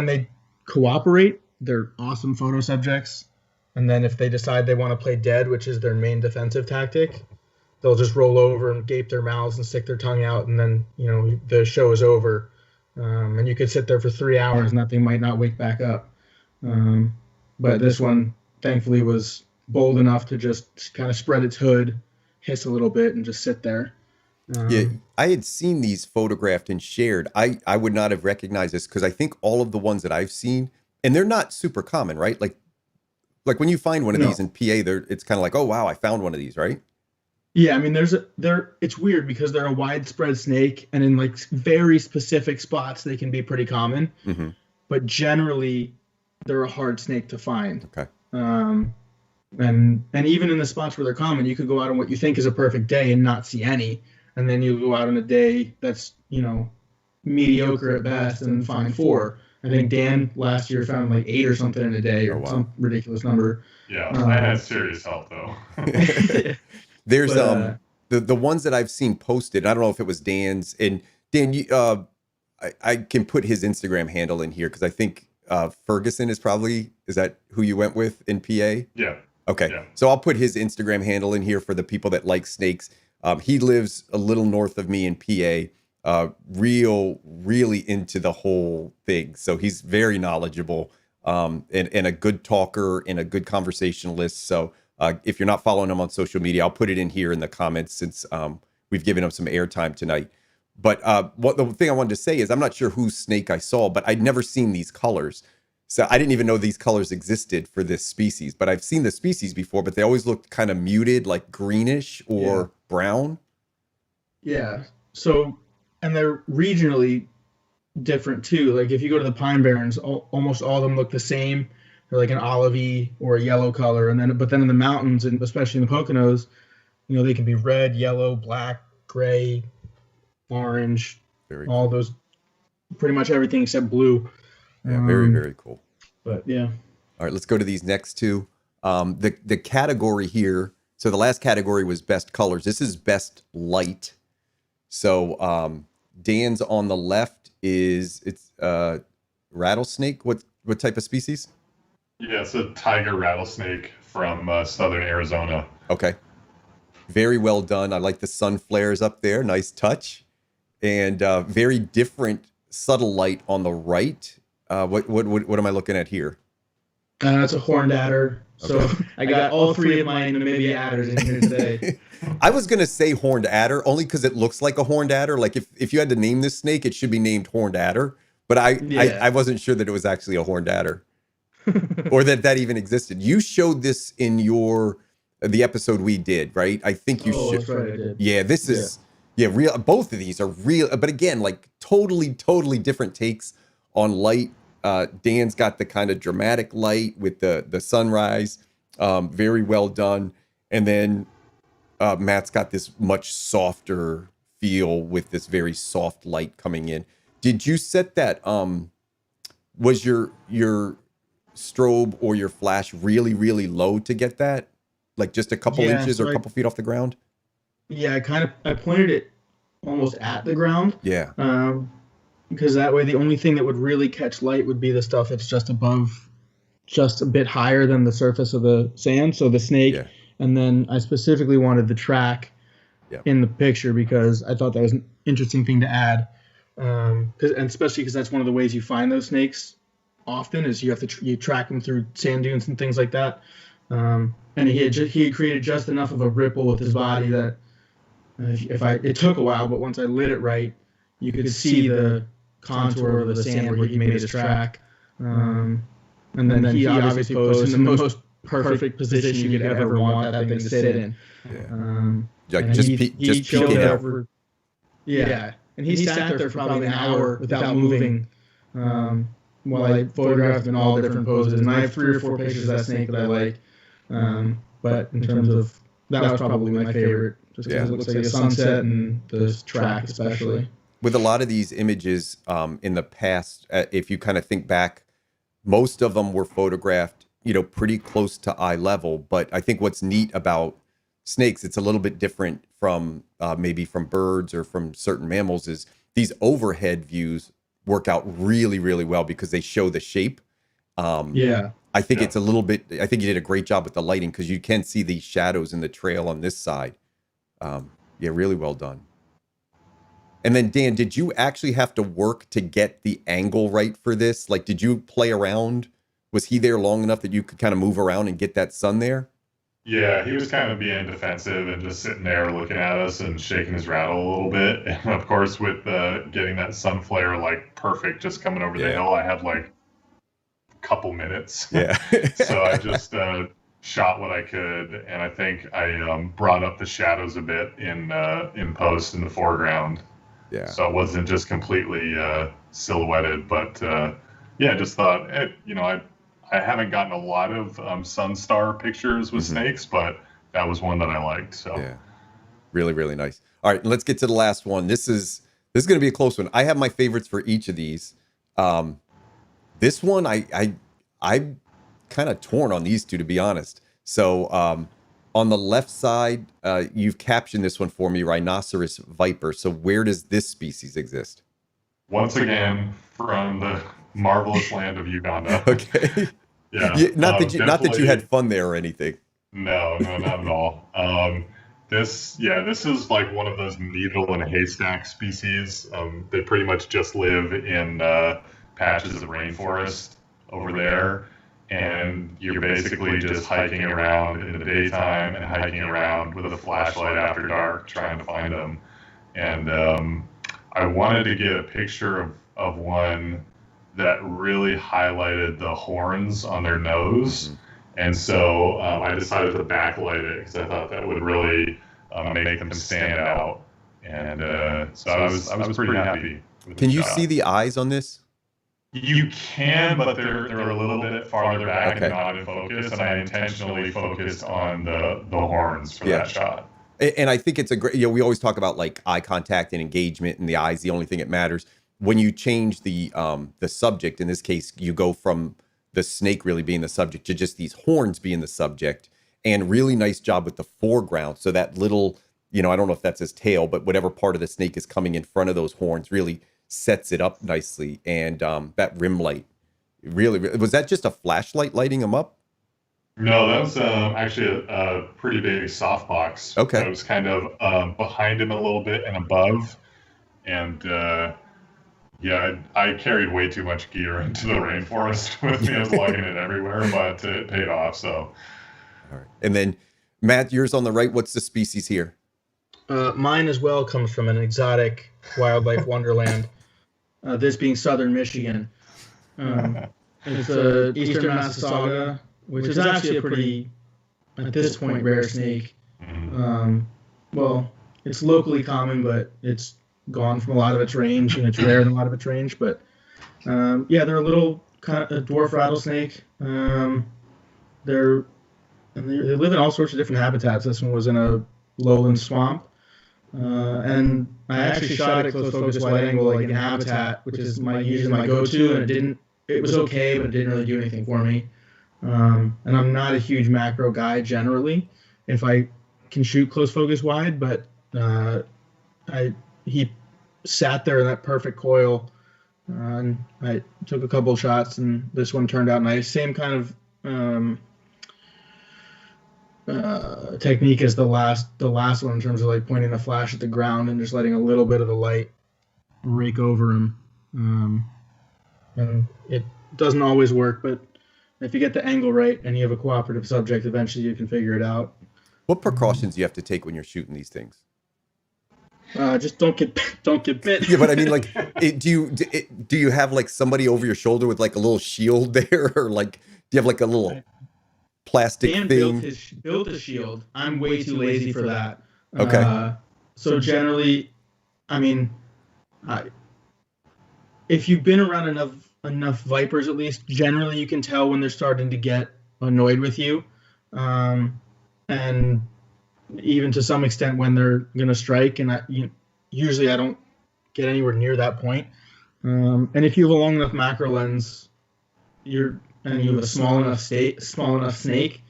[SPEAKER 4] they cooperate, they're awesome photo subjects. And then if they decide they want to play dead, which is their main defensive tactic, they'll just roll over and gape their mouths and stick their tongue out, and then, you know, the show is over. And you could sit there for 3 hours and that thing might not wake back up. But this one, thankfully, was bold enough to just kind of spread its hood, hiss a little bit, and just sit there.
[SPEAKER 1] Yeah, I had seen these photographed and shared. I would not have recognized this, because I think all of the ones that I've seen, and they're not super common, right? Like when you find one of these in PA, it's kind of like, oh wow, I found one of these, right?
[SPEAKER 4] Yeah, I mean, it's weird because they're a widespread snake, and in like very specific spots they can be pretty common. Mm-hmm. But generally, they're a hard snake to find. Okay. And even in the spots where they're common, you could go out on what you think is a perfect day and not see any, and then you go out on a day that's, you know, mediocre at best and find 4. I think Dan last year found like 8 or something in a day, or some ridiculous number.
[SPEAKER 3] Yeah, I had serious help though.
[SPEAKER 1] There's the ones that I've seen posted. I don't know if it was Dan's. And Dan, I can put his Instagram handle in here, because I think Ferguson is that who you went with in PA? Yeah. Okay. Yeah. So I'll put his Instagram handle in here for the people that like snakes. He lives a little north of me in PA. Really into the whole thing. So he's very knowledgeable, and a good talker and a good conversationalist. So if you're not following him on social media, I'll put it in here in the comments, since we've given him some airtime tonight. But the thing I wanted to say is, I'm not sure whose snake I saw, but I'd never seen these colors. So I didn't even know these colors existed for this species, but I've seen the species before, but they always looked kind of muted, like greenish or brown.
[SPEAKER 4] Yeah. So, and they're regionally different too. Like if you go to the Pine Barrens, almost all of them look the same. They're like an olivey or a yellow color. But then in the mountains, and especially in the Poconos, you know, they can be red, yellow, black, gray, orange, all those, pretty much everything except blue.
[SPEAKER 1] Yeah, very cool.
[SPEAKER 4] But yeah.
[SPEAKER 1] All right, let's go to these next two. The category here. So the last category was best colors. This is best light. So Dan's on the left it's rattlesnake. What type of species?
[SPEAKER 3] Yeah, it's a tiger rattlesnake from southern Arizona.
[SPEAKER 1] Okay. Very well done. I like the sun flares up there. Nice touch. And very different subtle light on the right. What am I looking at here?
[SPEAKER 4] It's a horned adder. So
[SPEAKER 1] Okay.
[SPEAKER 4] I got all three of my Namibia adders in here today.
[SPEAKER 1] I was gonna say horned adder only because it looks like a horned adder. Like if you had to name this snake, it should be named horned adder. But I wasn't sure that it was actually a horned adder, or that even existed. You showed this in the episode we did, right? I think you should.
[SPEAKER 4] That's right, I did.
[SPEAKER 1] Yeah, this is real. Both of these are real, but again, like totally different takes on light. Dan's got the kind of dramatic light with the sunrise, very well done, and then Matt's got this much softer feel with this very soft light coming in. Did you set that? Was your strobe or your flash really low to get that? Like just a couple inches or a couple feet off the ground?
[SPEAKER 4] Yeah, I pointed it almost at the ground.
[SPEAKER 1] Yeah.
[SPEAKER 4] Because that way the only thing that would really catch light would be the stuff that's just above, just a bit higher than the surface of the sand. So the snake, and then I specifically wanted the track in the picture because I thought that was an interesting thing to add. And especially because that's one of the ways you find those snakes often is you have to you track them through sand dunes and things like that. And he had created just enough of a ripple with his body that it took a while, but once I lit it right, you could see the contour of the sand where he made his track. And then he obviously posed in the most perfect position you could ever want that thing to sit in.
[SPEAKER 1] Just peeking out.
[SPEAKER 4] And he sat there for probably an hour without moving while I photographed in all different poses. And I have 3 or 4 pictures of that snake that I like. But in terms of, that was probably my favorite, just because it looks like a sunset and the track especially.
[SPEAKER 1] With a lot of these images in the past, if you kind of think back, most of them were photographed, pretty close to eye level. But I think what's neat about snakes, it's a little bit different from maybe from birds or from certain mammals, is these overhead views work out really well because they show the shape. I think it's a little bit, I think you did a great job with the lighting because you can see the shadows in the trail on this side. Really well done. And then Dan, did you actually have to work to get the angle right for this? Like, did you play around? Was he there long enough that you could kind of move around and get that sun there?
[SPEAKER 3] Yeah, he was kind of being defensive and just sitting there looking at us and shaking his rattle a little bit. And of course, with getting that sun flare like perfect, just coming over the hill, I had like a couple minutes.
[SPEAKER 1] Yeah.
[SPEAKER 3] So I just shot what I could, and I think I brought up the shadows a bit in post in the foreground.
[SPEAKER 1] Yeah.
[SPEAKER 3] So it wasn't just completely silhouetted, but just thought, I haven't gotten a lot of Sunstar pictures with snakes, but that was one that I liked. So
[SPEAKER 1] really nice. All right, let's get to the last one. This is going to be a close one. I have my favorites for each of these. This one, I'm kind of torn on these two, to be honest. So on the left side, you've captioned this one for me, rhinoceros viper. So where does this species exist?
[SPEAKER 3] Once again, from the marvelous land of Uganda.
[SPEAKER 1] Okay. Not that you had fun there or anything.
[SPEAKER 3] No, not at all. This is like one of those needle in a haystack species. They pretty much just live in patches of rainforest over there. And you're basically just hiking around in the daytime and hiking around with a flashlight after dark trying to find them. And I wanted to get a picture of one that really highlighted the horns on their nose. And so I decided to backlight it because I thought that would really make them stand out. And so I was pretty happy with
[SPEAKER 1] Can
[SPEAKER 3] the
[SPEAKER 1] you
[SPEAKER 3] shot.
[SPEAKER 1] see the eyes on this?
[SPEAKER 3] You can, but they're a little bit farther back and not in focus, and I intentionally focused on the horns for that shot.
[SPEAKER 1] And I think it's a great, we always talk about like eye contact and engagement, and the eye's the only thing that matters. When you change the subject, in this case, you go from the snake really being the subject to just these horns being the subject, and really nice job with the foreground. So that little, I don't know if that's his tail, but whatever part of the snake is coming in front of those horns really sets it up nicely. And that rim light, really, was that just a flashlight lighting him up?
[SPEAKER 3] No, that was actually a pretty big softbox.
[SPEAKER 1] Okay.
[SPEAKER 3] That was kind of behind him a little bit and above. And yeah, I carried way too much gear into the rainforest with me. I was lugging it everywhere, but it paid off. So,
[SPEAKER 1] All right. And then Matt, yours on the right. What's the species here?
[SPEAKER 4] Mine as well comes from an exotic wildlife wonderland. This being southern Michigan. It's eastern Massasauga, which is actually a pretty, at this point, rare snake. Well, it's locally common, but it's gone from a lot of its range, and it's rare in a lot of its range. But yeah, they're a little kind of a dwarf rattlesnake. They live in all sorts of different habitats. This one was in a lowland swamp. And I actually shot at close focus wide angle, like in habitat, which is usually my go-to, and it was okay, but it didn't really do anything for me. And I'm not a huge macro guy generally, if I can shoot close focus wide, but he sat there in that perfect coil, and I took a couple of shots, and this one turned out nice. Same kind of technique as the last one, in terms of like pointing the flash at the ground and just letting a little bit of the light rake over him. And it doesn't always work, but if you get the angle right and you have a cooperative subject, eventually you can figure it out.
[SPEAKER 1] What precautions do you have to take when you're shooting these things?
[SPEAKER 4] Just don't get bit.
[SPEAKER 1] Yeah, but I mean, like, do you have like somebody over your shoulder with like a little shield there, or like do you have like a little plastic
[SPEAKER 4] Dan
[SPEAKER 1] thing?
[SPEAKER 4] built a shield. I'm way too lazy for that.
[SPEAKER 1] Okay.
[SPEAKER 4] So generally, I mean, if you've been around enough vipers, at least, generally you can tell when they're starting to get annoyed with you, and even to some extent when they're going to strike. And usually I don't get anywhere near that point. And if you have a long enough macro lens, and you have a small enough snake,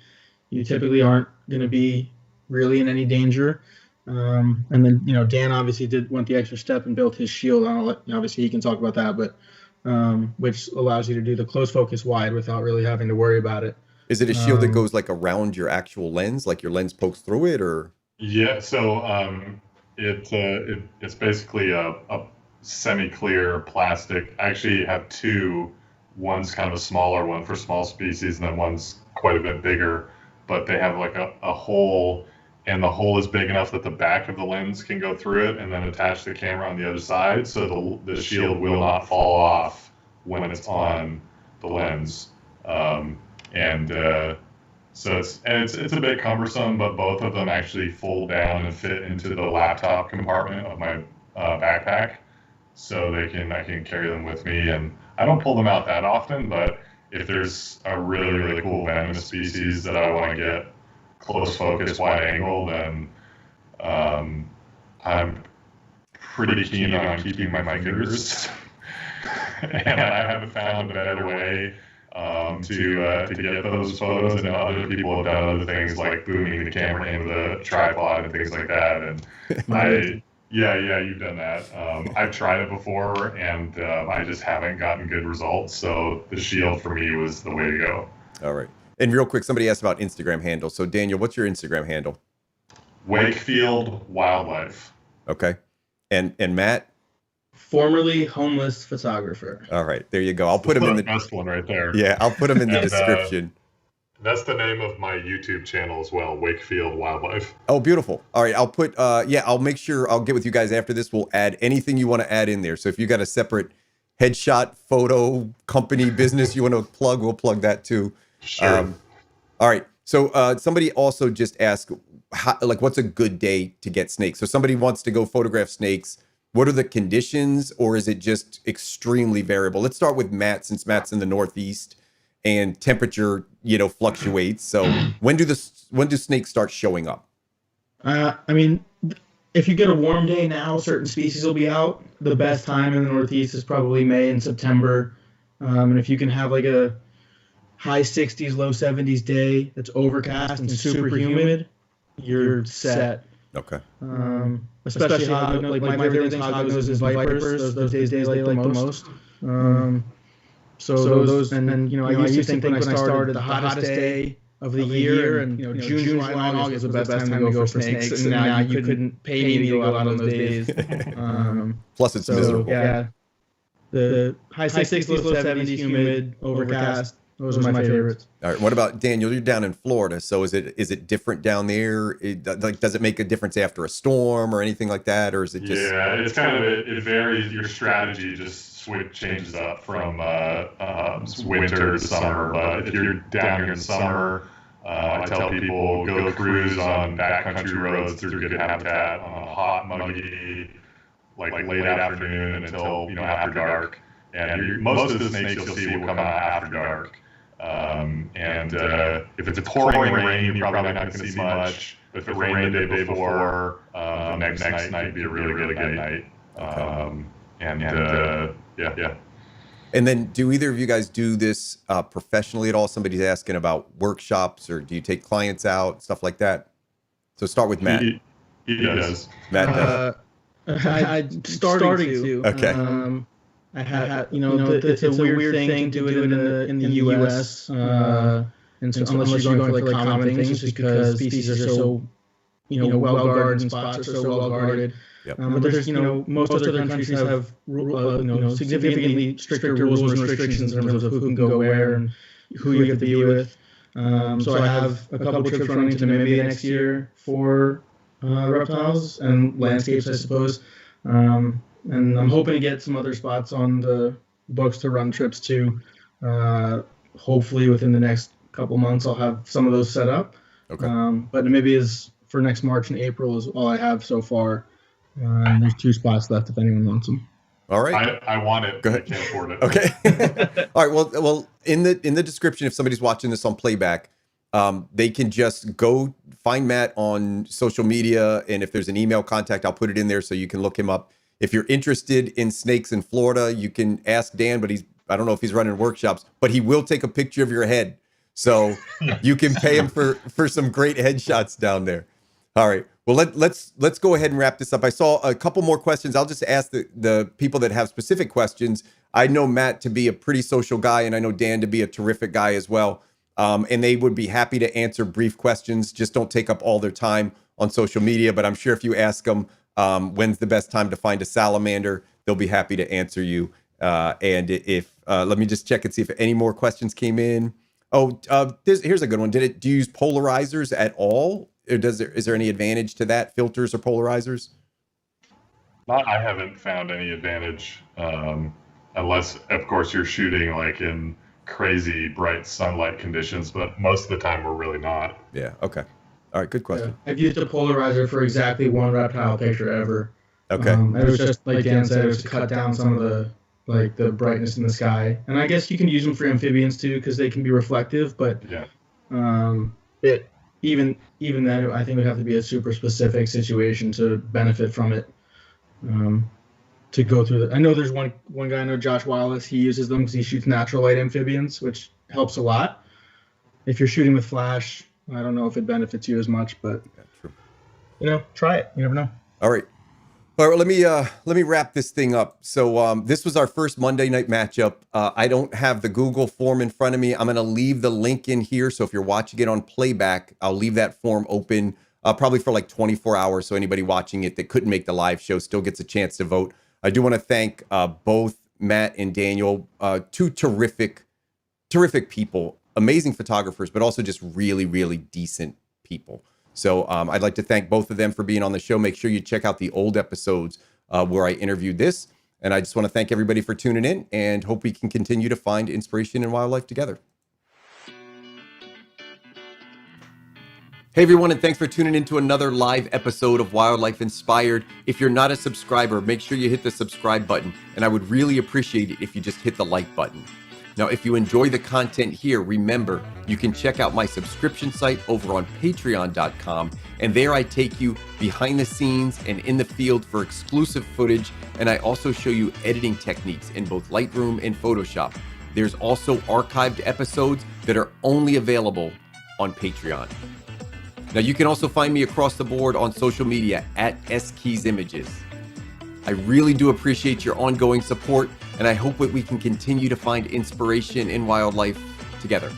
[SPEAKER 4] you typically aren't going to be really in any danger. And then, Dan obviously went the extra step and built his shield. Obviously he can talk about that, but which allows you to do the close focus wide without really having to worry about it.
[SPEAKER 1] Is it a shield that goes like around your actual lens, like your lens pokes through it, or?
[SPEAKER 3] Yeah, so it's basically a semi-clear plastic. I actually have two. One's kind of a smaller one for small species, and then one's quite a bit bigger. But they have like a hole, and the hole is big enough that the back of the lens can go through it, and then attach the camera on the other side, so the shield will not fall off when it's on the lens. So it's a bit cumbersome, but both of them actually fold down and fit into the laptop compartment of my backpack, so I can carry them with me. And I don't pull them out that often, but if there's a really, really cool venomous species that I want to get close focus, wide angle, then I'm pretty keen on keeping my fingers. And I haven't found a better way to get those photos, and other people have done other things like booming the camera into the tripod and things like that. And yeah, you've done that. I've tried it before, and I just haven't gotten good results. So the shield for me was the way to go.
[SPEAKER 1] All right. And real quick, somebody asked about Instagram handle. So Daniel, what's your Instagram handle?
[SPEAKER 3] Wakefield Wildlife.
[SPEAKER 1] Okay. And Matt?
[SPEAKER 4] Formerly homeless photographer.
[SPEAKER 1] All right, there you go. I'll put him in the
[SPEAKER 3] best one right there.
[SPEAKER 1] Yeah, I'll put him in the description.
[SPEAKER 3] That's the name of my YouTube channel as well, Wakefield Wildlife.
[SPEAKER 1] Oh, beautiful. All right, I'll put I'll make sure I'll get with you guys after this. We'll add anything you want to add in there. So if you got a separate headshot, photo, company, business you want to plug, we'll plug that too.
[SPEAKER 3] Sure.
[SPEAKER 1] All right. So somebody also just asked, what's a good day to get snakes? So somebody wants to go photograph snakes. What are the conditions, or is it just extremely variable? Let's start with Matt, since Matt's in the Northeast and temperature, fluctuates. So when do snakes start showing up?
[SPEAKER 4] I mean, if you get a warm day now, certain species will be out. The best time in the Northeast is probably May and September. And if you can have like a high 60s, low 70s day that's overcast and super humid, you're set.
[SPEAKER 1] Okay.
[SPEAKER 4] Especially like my favorite things, hognoses and vipers. Those days they like the most. So those, and then I used to think when I started the hottest day of the year, and June, July, and August was the best time to go for snakes, and now you couldn't pay me to go out on those days.
[SPEAKER 1] Plus, it's miserable.
[SPEAKER 4] Yeah, the high 60s, low 70s, humid, overcast. Those are my favorites.
[SPEAKER 1] All right. What about Daniel? You're down in Florida, so is it different down there? Does it make a difference after a storm or anything like that, or is it just?
[SPEAKER 3] Yeah, it's kind of it varies. Your strategy just changes up from winter to summer. But if you're down here in summer, I tell people go cruise on backcountry roads through good habitat on a hot, muggy, like late afternoon until after dark. And most of the snakes you'll see will come out after dark. If it's a pouring rain, you're probably not going to see much. But if it rained the day before, the next night would be a really, really good night. Yeah.
[SPEAKER 1] And then, do either of you guys do this professionally at all? Somebody's asking about workshops, or do you take clients out, stuff like that? So start with Matt.
[SPEAKER 3] He does.
[SPEAKER 1] Matt does.
[SPEAKER 4] I'm starting to.
[SPEAKER 1] Okay.
[SPEAKER 4] I had, it's a weird thing to do it in the U.S. And so unless you're going for like common things, just because species are so, well guarded and spots are so well guarded.
[SPEAKER 1] Yep.
[SPEAKER 4] But there's, most other countries have, significantly stricter rules and restrictions in terms of who can go where and who you have to be with. So I have a couple trips running to Namibia next year for reptiles and landscapes, I suppose. And I'm hoping to get some other spots on the books to run trips to. Hopefully within the next couple months, I'll have some of those set up.
[SPEAKER 1] Okay.
[SPEAKER 4] But Namibia is for next March and April is all I have so far. There's 2 spots left if anyone wants them.
[SPEAKER 1] All right.
[SPEAKER 3] I want it.
[SPEAKER 1] Go ahead.
[SPEAKER 3] I can't afford it.
[SPEAKER 1] Okay. All right. Well, in the description, if somebody's watching this on playback, they can just go find Matt on social media, and if there's an email contact, I'll put it in there so you can look him up. If you're interested in snakes in Florida, you can ask Dan, but I don't know if he's running workshops, but he will take a picture of your head. So you can pay him for some great headshots down there. All right. Well, let's go ahead and wrap this up. I saw a couple more questions. I'll just ask the people that have specific questions. I know Matt to be a pretty social guy, and I know Dan to be a terrific guy as well. And they would be happy to answer brief questions. Just don't take up all their time on social media. But I'm sure if you ask them, when's the best time to find a salamander, they'll be happy to answer you. And if let me just check and see if any more questions came in. Here's a good one. Do you use polarizers at all? Or is there any advantage to that, filters or polarizers?
[SPEAKER 3] I haven't found any advantage, unless of course you're shooting like in crazy bright sunlight conditions, but most of the time we're really not.
[SPEAKER 1] Yeah. Okay. All right. Good question.
[SPEAKER 4] Yeah. I've used a polarizer for exactly one reptile picture ever.
[SPEAKER 1] Okay.
[SPEAKER 4] It was just like Dan said, it was to cut down some of the brightness in the sky. And I guess you can use them for amphibians too, because they can be reflective. But
[SPEAKER 3] yeah,
[SPEAKER 4] even then, I think it would have to be a super specific situation to benefit from it. To go through I know there's one guy, I know Josh Wallace, he uses them because he shoots natural light amphibians, which helps a lot. If you're shooting with flash, I don't know if it benefits you as much, but
[SPEAKER 1] true.
[SPEAKER 4] Try it. You never know.
[SPEAKER 1] All right. Let me wrap this thing up. So this was our first Monday night matchup. I don't have the Google form in front of me. I'm going to leave the link in here. So if you're watching it on playback, I'll leave that form open probably for like 24 hours. So anybody watching it that couldn't make the live show still gets a chance to vote. I do want to thank both Matt and Daniel, 2 terrific people, amazing photographers, but also just really, really decent people. So I'd like to thank both of them for being on the show. Make sure you check out the old episodes where I interviewed this. And I just want to thank everybody for tuning in and hope we can continue to find inspiration in wildlife together. Hey everyone, and thanks for tuning into another live episode of Wildlife Inspired. If you're not a subscriber, make sure you hit the subscribe button, and I would really appreciate it if you just hit the like button. Now, if you enjoy the content here, remember, you can check out my subscription site over on patreon.com, and there I take you behind the scenes and in the field for exclusive footage, and I also show you editing techniques in both Lightroom and Photoshop. There's also archived episodes that are only available on Patreon. Now, you can also find me across the board on social media at SKeysImages. I really do appreciate your ongoing support, and I hope that we can continue to find inspiration in wildlife together.